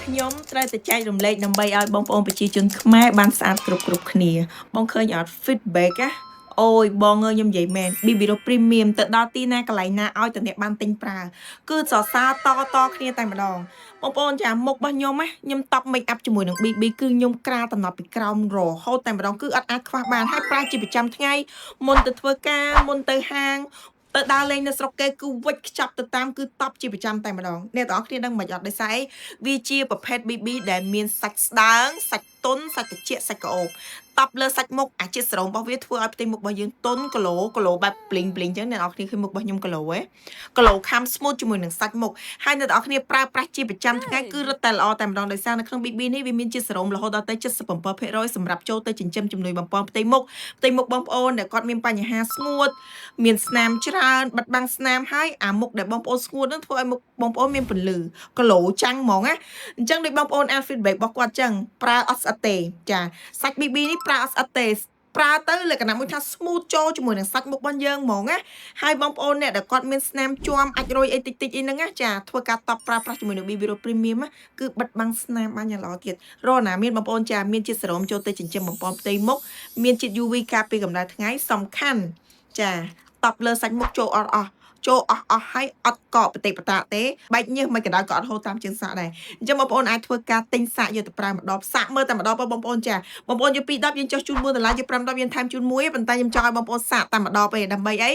ខ្ញុំត្រូវតែចែករំលែកដើម្បីឲ្យបងប្អូនប្រជាជនខ្មែរបានស្អាតគ្រប់គ្នាបងឃើញអត់ feedback ណាអូយបងអើយខ្ញុំនិយាយមែន BB Rose Premium ទៅដល់ទីណាកន្លែងណាឲ្យតែអ្នកបានទិញប្រើគឺសរសើរតគ្នាតែម្ដងបងប្អូនចាមុខរបស់ខ្ញុំណាខ្ញុំតប់ make up ជាមួយនឹង BB គឺខ្ញុំក្រាលតំណប់ពីក្រោមរហូតតែម្ដងគឺអត់អាចខ្វះបានហើយប្រើជាប្រចាំថ្ងៃមុនទៅធ្វើការមុនទៅហាងទៅដើរលេងនៅស្រុកគេគឺវិចខ្ចប់ទៅតាមគឺតប់ជាប្រចាំតែម្ដងអ្នកទាំងអស់គ្នាដឹងមិនអត់ដោយសារវាជាប្រភេទ BB ដែលមានសាច់ស្ដើងសាច់ទន់សាច់ត្រជាក់សាច់ក្អូបតប់លើសាច់មុខអាជាតិសរោមរបស់វាធ្វើឲ្យផ្ទៃមុខរបស់យើងទន់គីឡូបែប bling អញ្ចឹងអ្នកនរគ្នាឃើញមុខរបស់ខ្ញុំគីឡូខំ smooth ជាមួយនឹងសាច់មុខហើយអ្នកនរគ្នាប្រើប្រាស់ជាប្រចាំថ្ងៃគឺរឹតតែល្អតែម្ដងដោយសារនៅក្នុង BB នេះវាមានជាតិសរោមរហូតដល់ទៅ 77% សម្រាប់ចូលទៅចិញ្ចឹមជំនួយបំពង់ផ្ទៃមុខបងប្អូនដែលគាត់មានបញ្ហាស្ងួតមានស្នាមច្រើនបិទបាំងស្នាមហើយអាមុខដែលបងប្អូនស្ងួតនឹងធ្វើឲ្យមុខបងប្អូនមានពន្លឺគីឡូចាំងហ្មងណាអញ្ចឹងដូចបងប្អូនអាន feedback របស់គាត់អញ្ចឹងប្រើអត់ស្អិតទេចាសាច់ BB នេះប្រើអត់ស្អិតទេប្រើទៅលក្ខណៈមួយថា smooth ចូលជាមួយនឹងសាច់មុខរបស់យើងហ្មងណាហើយបងប្អូនអ្នកដែលគាត់មានស្នាមជាំអាចរុយអីតិចអីហ្នឹងណាចាធ្វើការតបប្រើប្រាស់ជាមួយនឹង BB Rose Premium គឺបិទបាំងស្នាមបានយ៉ាងល្អទៀតរណាមានបងប្អូនចាមានជាតិសរោមចូលទៅចិញ្ចឹមបំពង់ផ្ទៃមុខមានជាតិ UV ការពារកម្ដៅថ្ងៃសំខាន់ចាតបលើសាច់មុខចូលអស់ហើយអត់កកប្រតិបតាទេបែកញើសមិនកណ្ដៅក៏អត់ហូរតាមជើងសាកដែរអញ្ចឹងបងប្អូនអាចធ្វើការទិញសាកយកទៅប្រើម្ដងសាកមើលតែម្ដងបងប្អូនចាបងប្អូនយក2 10យើងចុះជូន1ដុល្លារយក5 10យើងថែមជូន1ប៉ុន្តែខ្ញុំចង់ឲ្យបងប្អូនសាកតែម្ដងឯងដើម្បីអី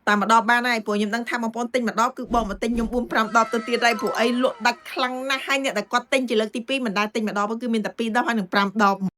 តែម្ដងបានហើយព្រោះខ្ញុំដឹងថាបងប្អូនទិញម្ដងគឺបងមកទិញខ្ញុំ4 5 10ទៅទៀតហើយព្រោះអីលក់ដាច់ខ្លាំងណាស់ហើយអ្នកដែលគាត់ទិញជាលើកទី2មិនដែលទិញម្ដងគឺមានតែ2 10ហើយនឹង5 10